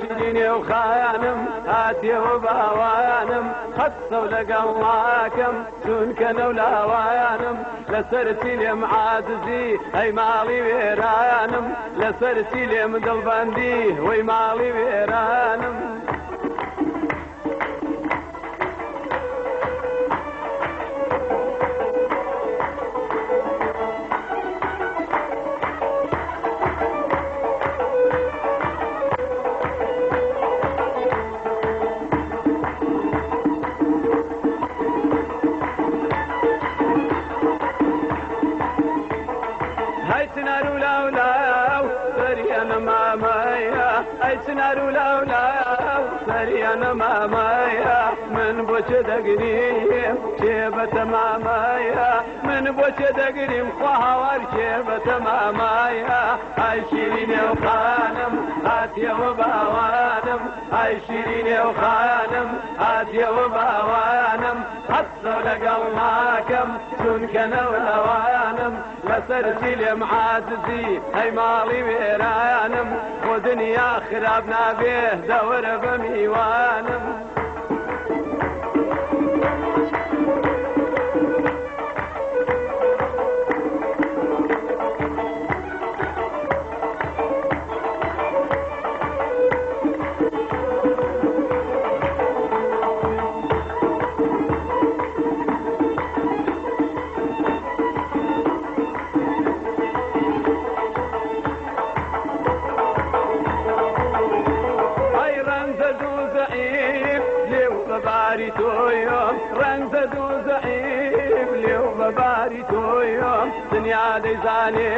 شيريني وخانم هاتي وباوانم خصوا لقلاكم دون كانوا لاوانم لسرتي لي معادزي هي مالي ويرانم لسرتي لي مدلبندي وي مالي ويرانم سنارو لاو لاو سريانا مامايا اي سنارو لاو لاو سريانا مامايا من بوش دقريم شيبة مامايا من بوش دقريم خوهوار شيبة مامايا اي شيريني وخانم هاتي وباوانم اي شيريني وخانم هاتي وباوانم حصوا لقلناكم سنكنا ولوانم لسرتي لمعاززي هي مالي ويرانم ودنيا خرابنا به دور بميوانم باري تويوم رنز دو زعيب اليوم باري تويوم دنيا دي زاني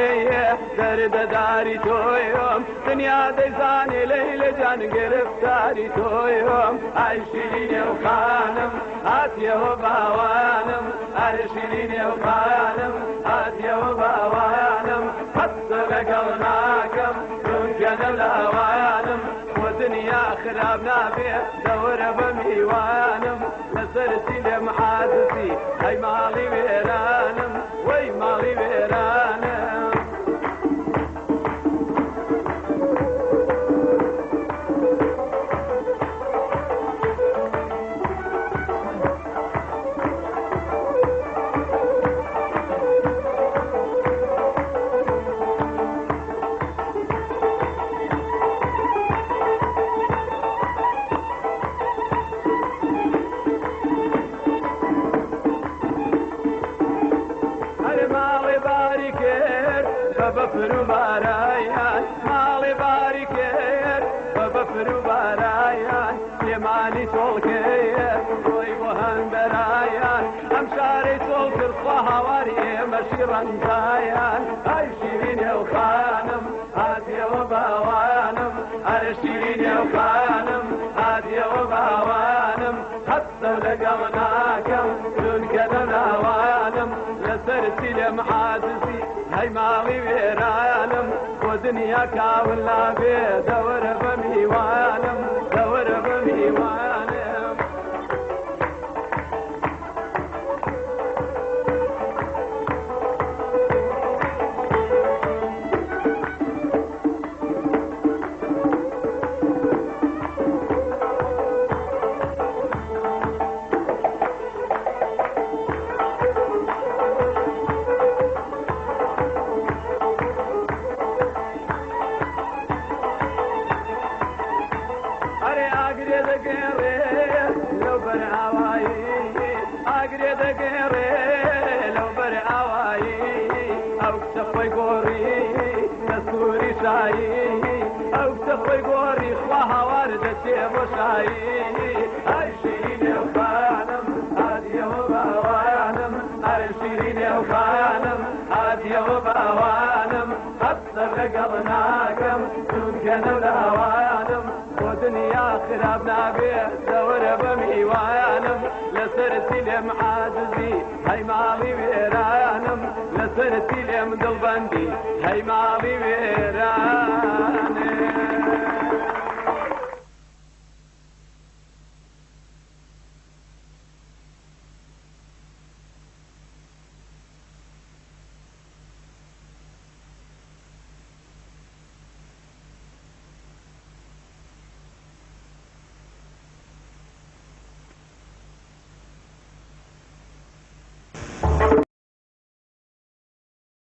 درد داري تويوم دنيا دي زاني ليلة جان قرفتاري تويوم عايشيني وخانم هاتي وباوانم عايشيني وخانم هاتي وباوانم حط لقلناكم دون كان الاوانم ودنيا خرابنا بيه دور بميوانم لسرتي لمعادتي هي مالي ويرانم وي مالي ويرانم بفرو بارايان مالي باركير بفرو بارايان يماني تولكير روي بوهن برايان امشاري تولكر صهواري مشي رنزايان هاي شيرين وخانم هاتي وباوانم هاي شيرين وخانم هاتي وباوانم حتى لقوناكم دون كذا وانم لسرتي لمعادزي هاي مالي ويرانم ودنيا كاولا بيه دور بميوانم دور بميوانم او تخوي قوري خواها واردة شيب وشاي هاي شيرين وخانم هادي وباوانم هاي شيرين وخانم هادي وباوانم سر لقلناكم تبقى ولاوانم ودنيا خراب نابي دور بميوانم لسرتي لم عاجزي هاي مالي ويرانم لسرتي لم دلبندي هاي مالي ويرانم